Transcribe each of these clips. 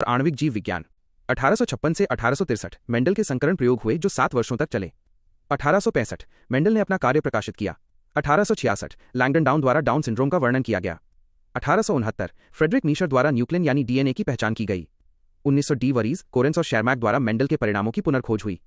आणविक जीव विज्ञान 1856 से 1863 मेंडल के संकरण प्रयोग हुए जो 7 वर्षों तक चले। 1865 मेंडल ने अपना कार्य प्रकाशित किया। 1866 लैंगडन डाउन द्वारा डाउन सिंड्रोम का वर्णन किया गया। 1869 फ्रेडरिक नीशर द्वारा न्यूक्लियन यानी डीएनए की पहचान की गई। 1900 डी वरीज, कोरेंस और शेरमैक द्वारा मेंडल के परिणामों की पुनर्खोज हुई।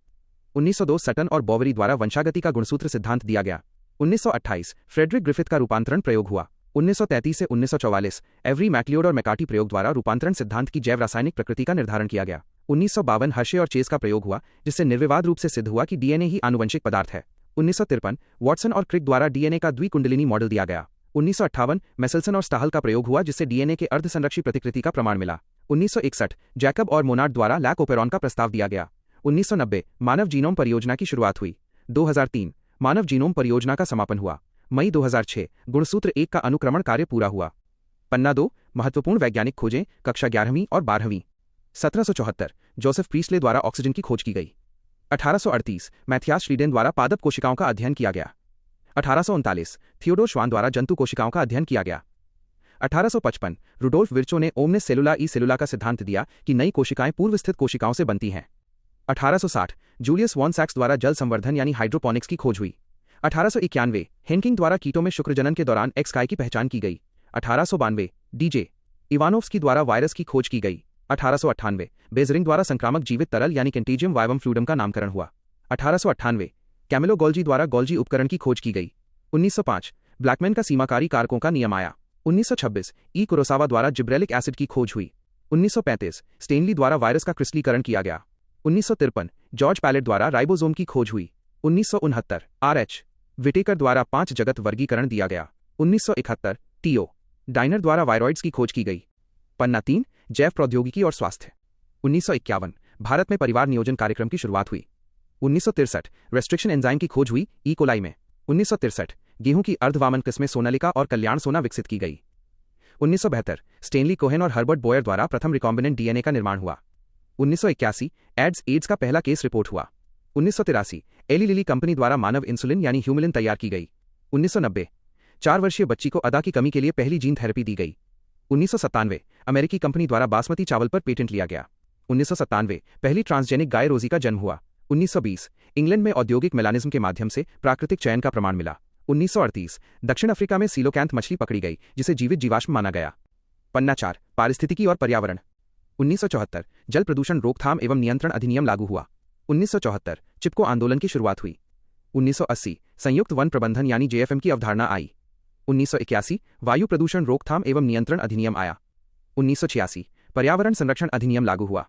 1902 सटन और बोवरी द्वारा वंशागति का गुणसूत्र सिद्धांत दिया गया। 1928 फ्रेडरिक ग्रिफिथ का रूपांतरण प्रयोग हुआ। 1933 से 1944 एवरी मैक्लियोड और मैकार्टी प्रयोग द्वारा रूपांतरण सिद्धांत की जैव रासायनिक प्रकृति का निर्धारण किया गया। 1952 हर्शे और चेस का प्रयोग हुआ जिससे निर्विवाद रूप से सिद्ध हुआ कि डीएनए ही आनुवंशिक पदार्थ है। 1953 वॉटसन और क्रिक द्वारा डीएनए का द्विकुंडलिनी मॉडल दिया गया। 1958 मेसेल्सन और स्टाहल का प्रयोग हुआ जिससे डीएनए के अर्धसंरक्षी प्रतिकृति का प्रमाण मिला। 1961 जैकब और मोनार्ड द्वारा लैक ओपेरॉन का प्रस्ताव दिया गया। 1990 मानव जीनोम परियोजना की शुरुआत हुई। 2003 मानव जीनोम परियोजना का समापन हुआ। मई 2006 गुणसूत्र 1 का अनुक्रमण कार्य पूरा हुआ। पन्ना 2 महत्वपूर्ण वैज्ञानिक खोजें कक्षा 11वीं और 12वीं। 1774 जोसेफ प्रीस्ले द्वारा ऑक्सीजन की खोज की गई। 1838 मैथियास श्रीडेन द्वारा पादप कोशिकाओं का अध्ययन किया गया। 1839 थियोडोर श्वान द्वारा जंतु कोशिकाओं का अध्ययन किया गया। 1855 रुडोल्फ विर्चो ने ओमनेस सेलुला ई सेलुला का सिद्धांत दिया कि नई कोशिकाएं पूर्व स्थित कोशिकाओं से बनती हैं। 1860 जूलियस वॉन सैक्स द्वारा जल संवर्धन यानी हाइड्रोपोनिक्स की खोज हुई। 1891 हेनकिंग द्वारा कीटों में शुक्रजनन के दौरान एक्सकाई की पहचान की गई। 1892 डीजे इवानोव्स्की द्वारा वायरस की खोज की गई। 1898 बेजरिंग द्वारा संक्रामक जीवित तरल यानी कंटेजियम वाइवम फ्लूइडम का नामकरण हुआ। 1898 कैमिलो गोल्जी द्वारा गोल्जी उपकरण की खोज की गई। 1905 ब्लैकमैन का सीमाकारी कारकों का नियम आया। 1926 ई कुरोसावा द्वारा जिब्रेलिक एसिड की खोज हुई। 1935 स्टेनली द्वारा वायरस का क्रिस्टलीकरण किया गया। 1953 जॉर्ज पैलेट द्वारा राइबोसोम की खोज हुई। 1969 आर.एच. विटेकर द्वारा 5 जगत वर्गीकरण दिया गया। 1971 टीओ डाइनर द्वारा वायरॉइड्स की खोज की गई। पन्ना 3 जैव प्रौद्योगिकी और स्वास्थ्य 1951 भारत में परिवार नियोजन कार्यक्रम की शुरुआत हुई। 1963 रेस्ट्रिक्शन एंजाइम की खोज हुई ई कोलाई में। 1963 गेहूं की अर्धवामन किस्में सोनालिका और कल्याण सोना विकसित की गई। 1972 स्टेनली कोहेन और हर्बर्ट बोयर द्वारा प्रथम रिकॉम्बिनेंट डीएनए का निर्माण हुआ। 1981 एड्स का पहला केस रिपोर्ट हुआ। 1983 एली लिली कंपनी द्वारा मानव इंसुलिन यानी ह्यूमिलिन तैयार की गई। 1990 4 वर्षीय बच्ची को अदा की कमी के लिए पहली जीन थेरेपी दी गई। 1997 अमेरिकी कंपनी द्वारा बासमती चावल पर पेटेंट लिया गया। 1997 पहली ट्रांसजेनिक गाय रोजी का जन्म हुआ। 1920 इंग्लैंड में औद्योगिक मेलानिज्म के माध्यम से प्राकृतिक चयन का प्रमाण मिला। 1938 दक्षिण अफ्रीका में सीलोकैंथ मछली पकड़ी गई जिसे जीवित जीवाश्म माना गया। पन्ना 4 पारिस्थितिकी और पर्यावरण 1974 जल प्रदूषण रोकथाम एवं नियंत्रण अधिनियम लागू हुआ। 1974 चिपको आंदोलन की शुरुआत हुई। 1980 संयुक्त वन प्रबंधन यानी जेएफएम की अवधारणा आई। 1981 वायु प्रदूषण रोकथाम एवं नियंत्रण अधिनियम आया। 1986 पर्यावरण संरक्षण अधिनियम लागू हुआ।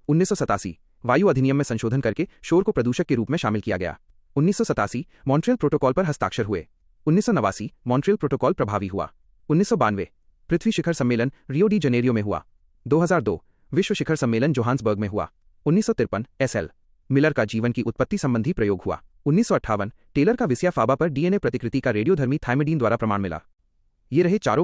1987 वायु अधिनियम में संशोधन करके शोर को प्रदूषक के रूप में शामिल किया गया। 1987 मॉन्ट्रियल प्रोटोकॉल पर हस्ताक्षर हुए। 1989 मॉन्ट्रियल प्रोटोकॉल प्रभावी हुआ। 1992 पृथ्वी शिखर सम्मेलन रियो डी जनेरियो में हुआ। 2002 विश्व शिखर सम्मेलन जोहान्सबर्ग में हुआ। 1953 एसएल मिलर का जीवन की उत्पत्ति संबंधी प्रयोग हुआ। 1958 टेलर का विसिया फाबा पर डीएनए प्रतिकृति का रेडियोधर्मी थाइमिडीन द्वारा प्रमाण मिला। ये रहे चारों